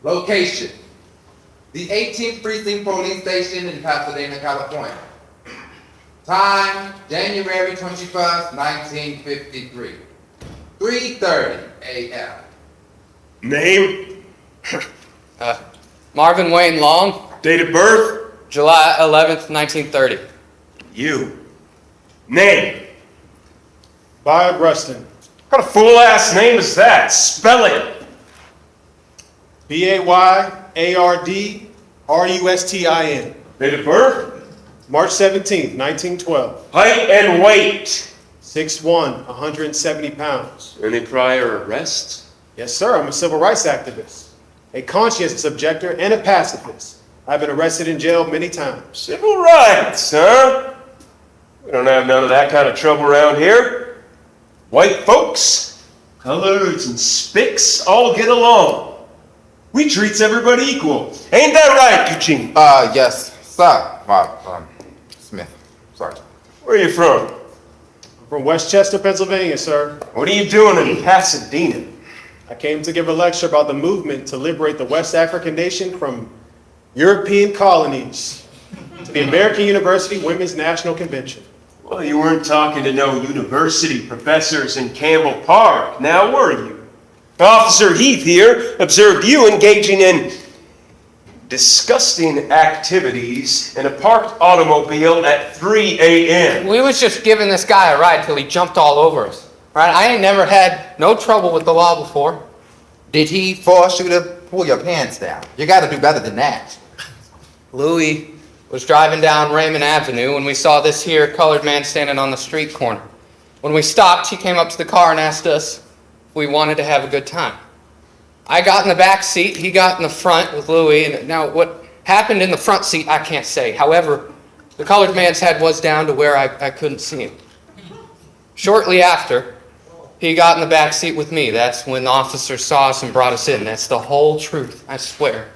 Location: the 18th Precinct Police Station in Pasadena, California. Time: January 21st, 1953. 3:30 a.m. Name? Marvin Wayne Long. Date of birth? July 11th, 1930. You. Name? Bayard Rustin. What kind of fool-ass name is that? Spell it. Bayardrustin. Date of birth? March 17th, 1912. Height and weight? 6'1", 170 pounds. Any prior arrests? Yes, sir, I'm a civil rights activist, a conscientious objector, and a pacifist. I've been arrested in jail many times. Civil rights, huh? We don't have none of that kind of trouble around here. White folks, coloreds, and spicks all get along. We treats everybody equal. Ain't that right, Eugene? Yes, sir. Smith. Sorry. Where are you from? I'm from Westchester, Pennsylvania, sir. What are you doing in Pasadena? I came to give a lecture about the movement to liberate the West African nation from European colonies to the American University Women's National Convention. Well, you weren't talking to no university professors in Campbell Park, now were you? Officer Heath here observed you engaging in disgusting activities in a parked automobile at 3 a.m. We was just giving this guy a ride till he jumped all over us. Right? I ain't never had no trouble with the law before. Did he force you to pull your pants down? You gotta do better than that. Louis was driving down Raymond Avenue when we saw this here colored man standing on the street corner. When we stopped, he came up to the car and asked us if we wanted to have a good time. I got in the back seat, he got in the front with Louis, and now what happened in the front seat, I can't say. However, the colored man's head was down to where I couldn't see him. Shortly after, he got in the back seat with me. That's when the officer saw us and brought us in. That's the whole truth, I swear.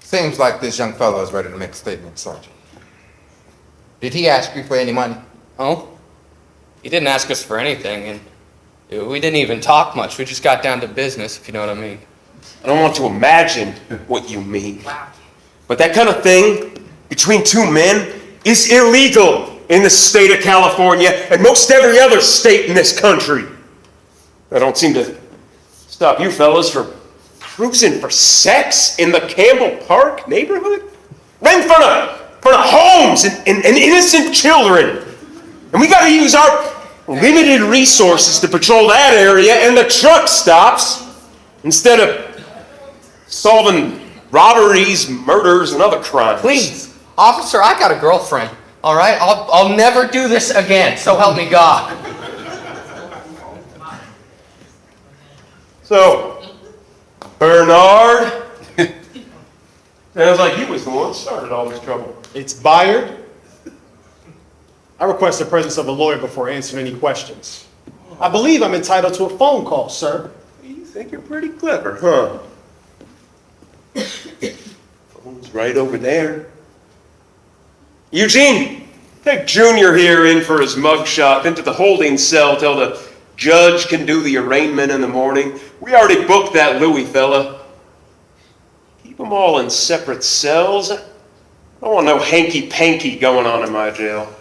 Seems like this young fellow is ready to make a statement, Sergeant. Did he ask you for any money? Oh? He didn't ask us for anything, and we didn't even talk much. We just got down to business, if you know what I mean. I don't want to imagine what you mean. But that kind of thing between two men is illegal in the state of California and most every other state in this country. I don't seem to stop you fellas from cruising for sex in the Campbell Park neighborhood? Right in front of homes and innocent children. And we gotta use our limited resources to patrol that area and the truck stops instead of solving robberies, murders, and other crimes. Please, officer, I got a girlfriend, all right? I'll never do this again, so help me God. So, Bernard, sounds like he was the one who started all this trouble. It's Bayard. I request the presence of a lawyer before answering any questions. I believe I'm entitled to a phone call, sir. You think you're pretty clever, huh? Phone's right over there. Eugene, take Junior here in for his mugshot, into the holding cell till the judge can do the arraignment in the morning. We already booked that Louis fella. Keep them all in separate cells. I don't want no hanky-panky going on in my jail.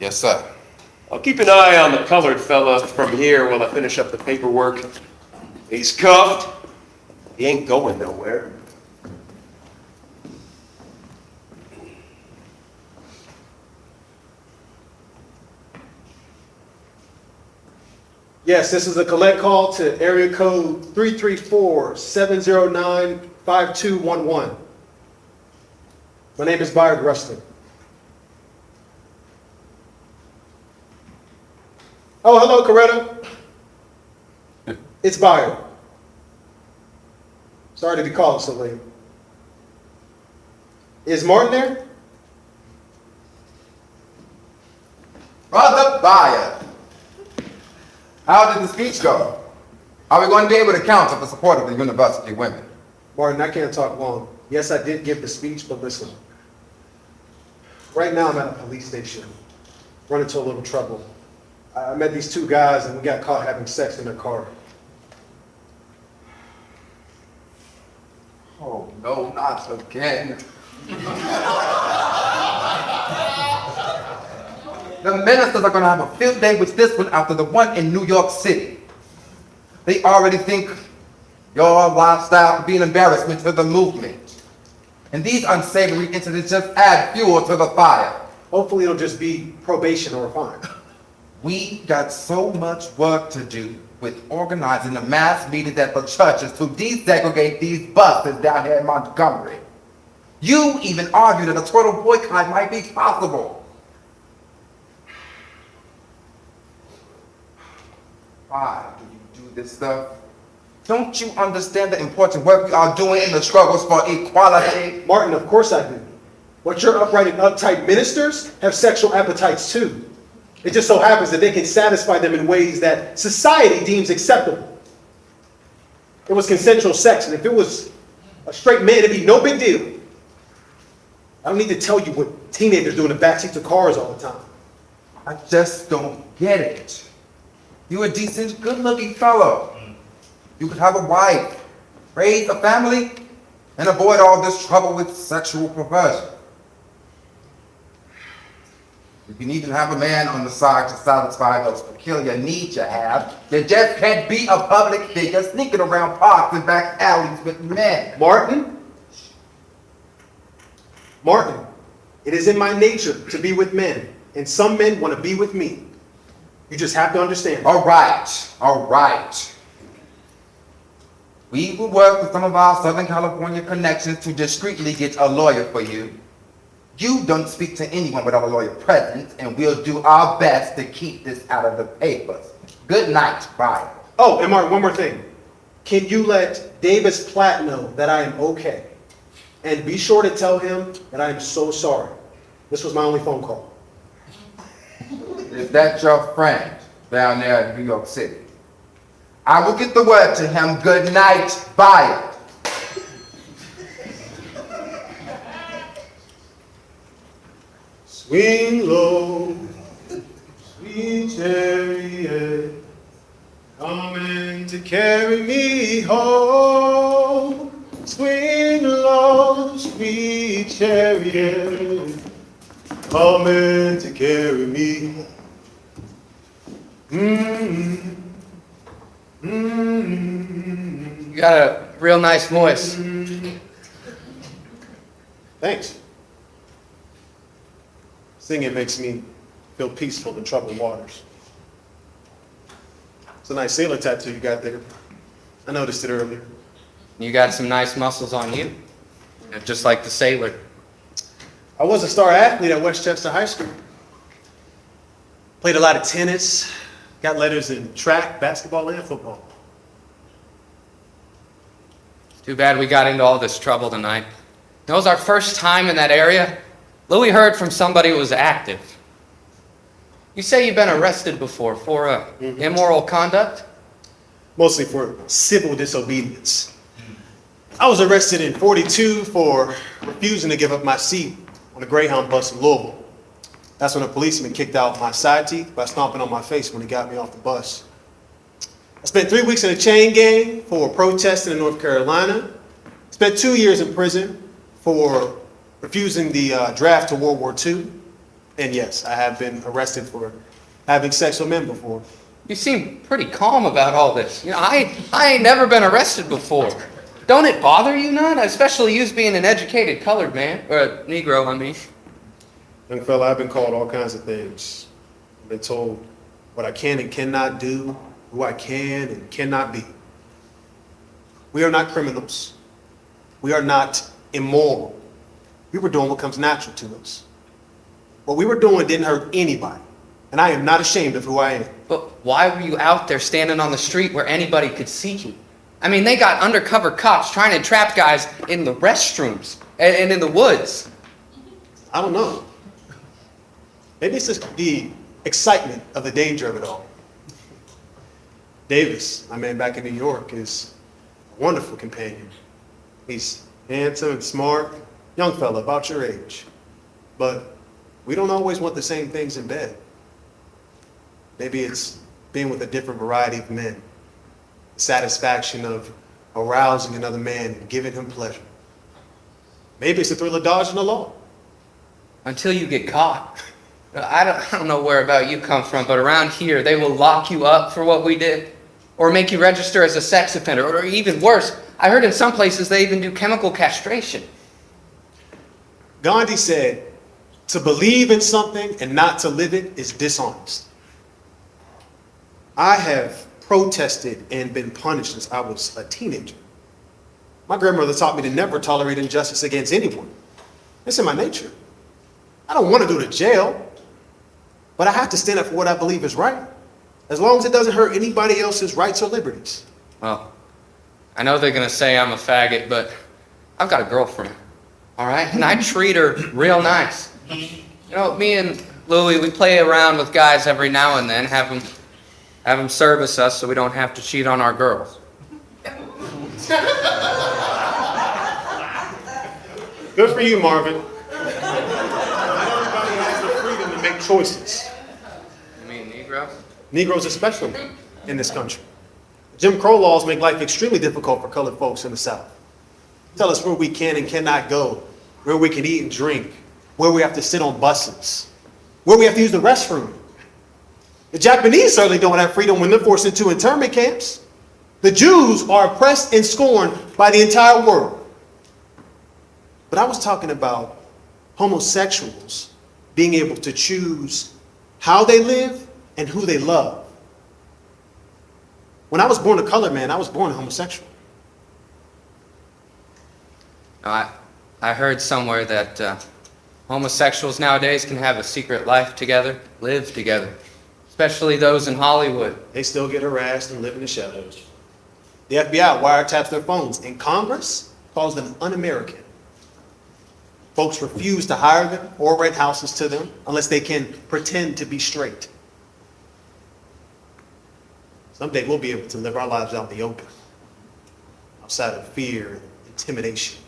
Yes, sir. I'll keep an eye on the colored fella from here while I finish up the paperwork. He's cuffed. He ain't going nowhere. Yes, this is a collect call to area code 334-709-5211. My name is Bayard Rustin. Oh, hello, Coretta. It's Bayard. Sorry to be calling so late. Is Martin there? Brother Bayard, how did the speech go? Are we going to be able to count on the support of the university women? Martin, I can't talk long. Yes, I did give the speech, but listen. Right now I'm at a police station, run into a little trouble. I met these two guys and we got caught having sex in their car. Oh, no, not again. The ministers are going to have a field day with this one after the one in New York City. They already think your lifestyle could be an embarrassment to the movement. And these unsavory incidents just add fuel to the fire. Hopefully it'll just be probation or a fine. We got so much work to do with organizing the mass meetings at the churches to desegregate these buses down here in Montgomery. You even argued that a total boycott might be possible. Why do you do this stuff? Don't you understand the important work we are doing in the struggles for equality? Martin, of course I do. But your upright and uptight ministers have sexual appetites too. It just so happens that they can satisfy them in ways that society deems acceptable. It was consensual sex, and if it was a straight man, it'd be no big deal. I don't need to tell you what teenagers do in the backseats of cars all the time. I just don't get it. You're a decent, good-looking fellow. You could have a wife, raise a family, and avoid all this trouble with sexual perversion. You can even have a man on the side to satisfy those peculiar needs you have. You just can't be a public figure sneaking around parks and back alleys with men. Martin, it is in my nature to be with men, and some men want to be with me. You just have to understand. All right. We will work with some of our Southern California connections to discreetly get a lawyer for you. You don't speak to anyone without a lawyer present, and we'll do our best to keep this out of the papers. Good night, Bayard. Oh, and Martin, one more thing. Can you let Davis Platt know that I am okay? And be sure to tell him that I am so sorry. This was my only phone call. Is that your friend down there in New York City? I will get the word to him. Good night, Bayard. Swing low, sweet chariot, coming to carry me home. Swing low, sweet chariot, coming to carry me. You got a real nice voice. Thanks. Singing makes me feel peaceful in troubled waters. It's a nice sailor tattoo you got there. I noticed it earlier. You got some nice muscles on you. Just like the sailor. I was a star athlete at Westchester High School. Played a lot of tennis, got letters in track, basketball, and football. Too bad we got into all this trouble tonight. It was our first time in that area. Louis heard from somebody who was active. You say you've been arrested before for immoral conduct? Mostly for civil disobedience. I was arrested in 42 for refusing to give up my seat on a Greyhound bus in Louisville. That's when a policeman kicked out my side teeth by stomping on my face when he got me off the bus. I spent 3 weeks in a chain gang for protesting in North Carolina. Spent 2 years in prison for refusing the draft to World War II. And yes, I have been arrested for having sex with men before. You seem pretty calm about all this. I ain't never been arrested before. Don't it bother you none? Especially you being an educated colored man, or a Negro, I mean. Young fella, I've been called all kinds of things. I've been told what I can and cannot do, who I can and cannot be. We are not criminals. We are not immoral. We were doing what comes natural to us. What we were doing didn't hurt anybody, and I am not ashamed of who I am. But why were you out there standing on the street where anybody could see you? I mean, they got undercover cops trying to trap guys in the restrooms and in the woods. I don't know. Maybe it's just the excitement of the danger of it all. Davis, my man back in New York, is a wonderful companion. He's handsome and smart, young fella about your age. But we don't always want the same things in bed. Maybe it's being with a different variety of men. The satisfaction of arousing another man and giving him pleasure. Maybe it's the thrill of dodging the law. Until you get caught. I don't know where about you come from, but around here, they will lock you up for what we did. Or make you register as a sex offender, or even worse. I heard in some places they even do chemical castration. Gandhi said, to believe in something and not to live it is dishonest. I have protested and been punished since I was a teenager. My grandmother taught me to never tolerate injustice against anyone. It's in my nature. I don't want to go to jail, but I have to stand up for what I believe is right, as long as it doesn't hurt anybody else's rights or liberties. Well, I know they're going to say I'm a faggot, but I've got a girlfriend, all right? And I treat her real nice. You know, me and Louie, we play around with guys every now and then, have them service us so we don't have to cheat on our girls. Good for you, Marvin. Not everybody has the freedom to make choices. You mean Negroes? Negroes especially in this country. Jim Crow laws make life extremely difficult for colored folks in the South. Tell us where we can and cannot go, where we can eat and drink, where we have to sit on buses, where we have to use the restroom. The Japanese certainly don't have freedom when they're forced into internment camps. The Jews are oppressed and scorned by the entire world. But I was talking about homosexuals being able to choose how they live and who they love. When I was born a colored man, I was born a homosexual. I heard somewhere that homosexuals nowadays can have a secret life together, live together, especially those in Hollywood. They still get harassed and live in the shadows. The FBI wiretaps their phones, and Congress calls them un-American. Folks refuse to hire them or rent houses to them unless they can pretend to be straight. Someday we'll be able to live our lives out in the open, outside of fear and intimidation.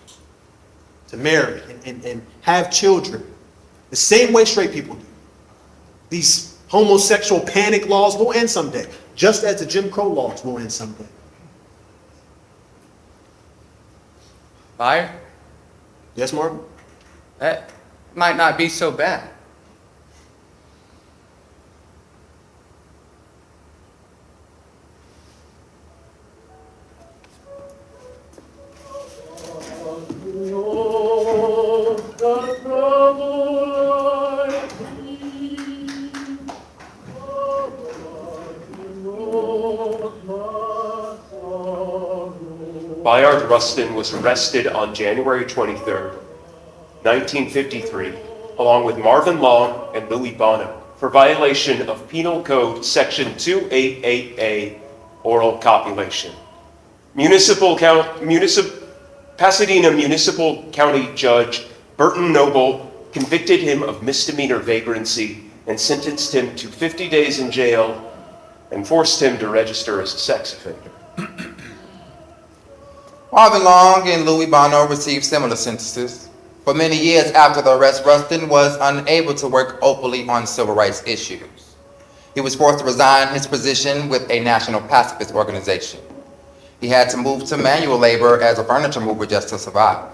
To marry and have children the same way straight people do. These homosexual panic laws will end someday, just as the Jim Crow laws will end someday. Bayard, Yes, Martin? that might not be so bad. Bayard Rustin was arrested on January 23rd, 1953, along with Marvin Long and Louis Bono, for violation of Penal Code Section 288A, oral copulation. Pasadena Municipal County Judge Burton Noble convicted him of misdemeanor vagrancy and sentenced him to 50 days in jail and forced him to register as a sex offender. Marvin Long and Louis Bono received similar sentences. For many years after the arrest, Rustin was unable to work openly on civil rights issues. He was forced to resign his position with a national pacifist organization. He had to move to manual labor as a furniture mover just to survive.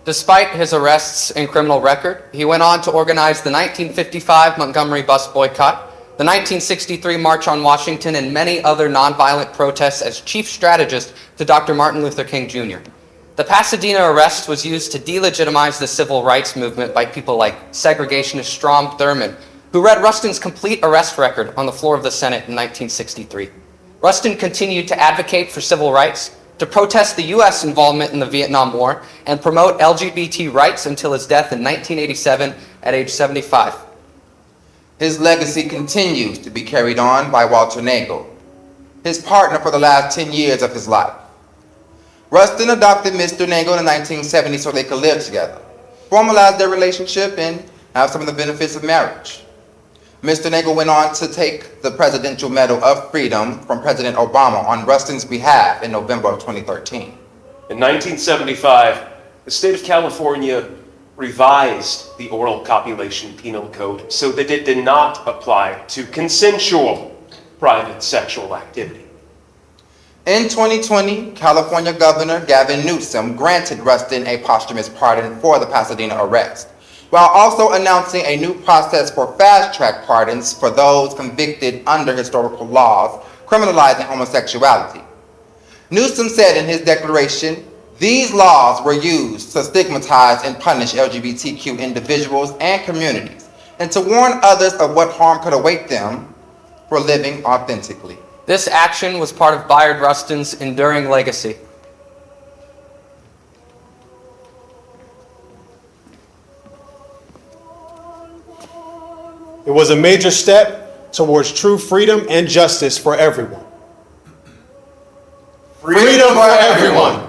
Despite his arrests and criminal record, he went on to organize the 1955 Montgomery bus boycott, the 1963 March on Washington, and many other nonviolent protests as chief strategist to Dr. Martin Luther King Jr. The Pasadena arrest was used to delegitimize the civil rights movement by people like segregationist Strom Thurmond, who read Rustin's complete arrest record on the floor of the Senate in 1963. Rustin continued to advocate for civil rights, to protest the U.S. involvement in the Vietnam War, and promote LGBT rights until his death in 1987 at age 75. His legacy continues to be carried on by Walter Nagel, his partner for the last 10 years of his life. Rustin adopted Mr. Nagel in the 1970s so they could live together, formalize their relationship, and have some of the benefits of marriage. Mr. Nagel went on to take the Presidential Medal of Freedom from President Obama on Rustin's behalf in November of 2013. In 1975, the state of California revised the oral copulation penal code so that it did not apply to consensual private sexual activity. In 2020, California Governor Gavin Newsom granted Rustin a posthumous pardon for the Pasadena arrest, while also announcing a new process for fast-track pardons for those convicted under historical laws criminalizing homosexuality. Newsom said in his declaration, these laws were used to stigmatize and punish LGBTQ individuals and communities, and to warn others of what harm could await them for living authentically. This action was part of Bayard Rustin's enduring legacy. It was a major step towards true freedom and justice for everyone. Freedom for everyone.